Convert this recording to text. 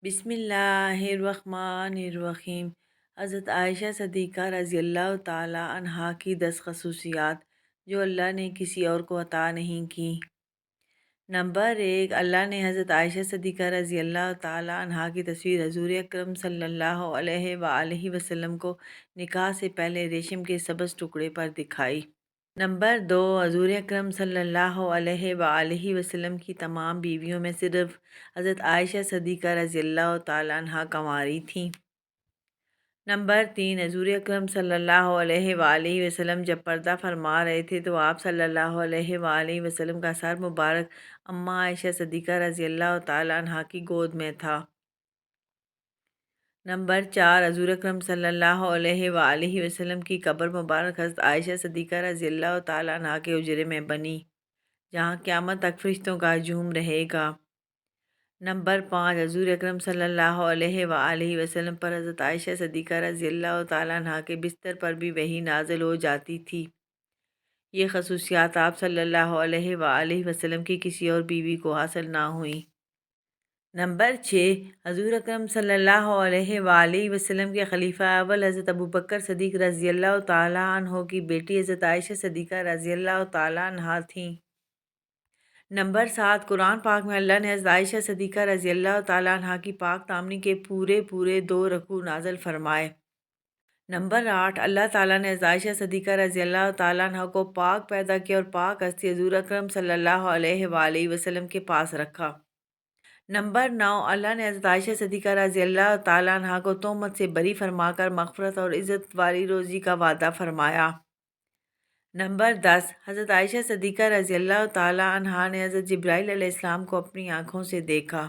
بسم اللہ الرحمن الرحیم۔ حضرت عائشہ صدیقہ رضی اللہ تعالیٰ عنہا کی 10 خصوصیات جو اللہ نے کسی اور کو عطا نہیں کی۔ نمبر 1، اللہ نے حضرت عائشہ صدیقہ رضی اللہ تعالیٰ عنہا کی تصویر حضور اکرم صلی اللہ علیہ وآلہ وسلم کو نکاح سے پہلے ریشم کے سبز ٹکڑے پر دکھائی۔ نمبر 2، حضور اکرم صلی اللہ علیہ وآلہ وسلم کی تمام بیویوں میں صرف حضرت عائشہ صدیقہ رضی اللہ تعالیٰ عنہا کنواری تھیں۔ نمبر 3، حضور اکرم صلی اللہ علیہ وآلہ وسلم جب پردہ فرما رہے تھے تو آپ صلی اللہ علیہ وآلہ وسلم کا سر مبارک اماں عائشہ صدیقہ رضی اللہ تعالیٰ عنہا کی گود میں تھا۔ نمبر 4، حضور اکرم صلی اللہ علیہ وآلہ وسلم کی قبر مبارک حضرت عائشہ صدیقہ رضی اللہ تعالیٰ عنہا کے حجرے میں بنی، جہاں قیامت تک فرشتوں کا ہجوم رہے گا۔ نمبر 5، حضور اکرم صلی اللہ علیہ وآلہ وسلم پر حضرت عائشہ صدیقہ رضی اللہ تعالیٰ عنہا کے بستر پر بھی وحی نازل ہو جاتی تھی۔ یہ خصوصیات آپ صلی اللہ علیہ وآلہ وسلم کی کسی اور بیوی کو حاصل نہ ہوئیں۔ نمبر 6، حضور اکرم صلی اللہ علیہ وآلہ وسلم کے خلیفہ اول حضرت ابوبکر صدیق رضی اللہ تعالیٰ عنہ کی بیٹی حضرت عائشہ صدیقہ رضی اللہ تعالیٰ عنہا تھیں۔ نمبر 7، قرآن پاک میں اللہ نے حضرت عائشہ صدیقہ رضی اللہ تعالیٰ عنہا کی پاک دامنی کے پورے 2 رکوع نازل فرمائے۔ نمبر 8، اللہ تعالیٰ نے حضرت عائشہ صدیقہ رضی اللہ تعالیٰ عنہا کو پاک پیدا کیا اور پاک ہستی حضور اکرم صلی اللہ علیہ وآلہ وسلم کے پاس رکھا۔ نمبر 9، اللہ نے حضرت عائشہ صدیقہ رضی اللہ تعالیٰ عنہا کو تہمت سے بری فرما کر مغفرت اور عزت والی روزی کا وعدہ فرمایا۔ نمبر 10، حضرت عائشہ صدیقہ رضی اللہ تعالیٰ عنہا نے حضرت جبرائیل علیہ السلام کو اپنی آنکھوں سے دیکھا۔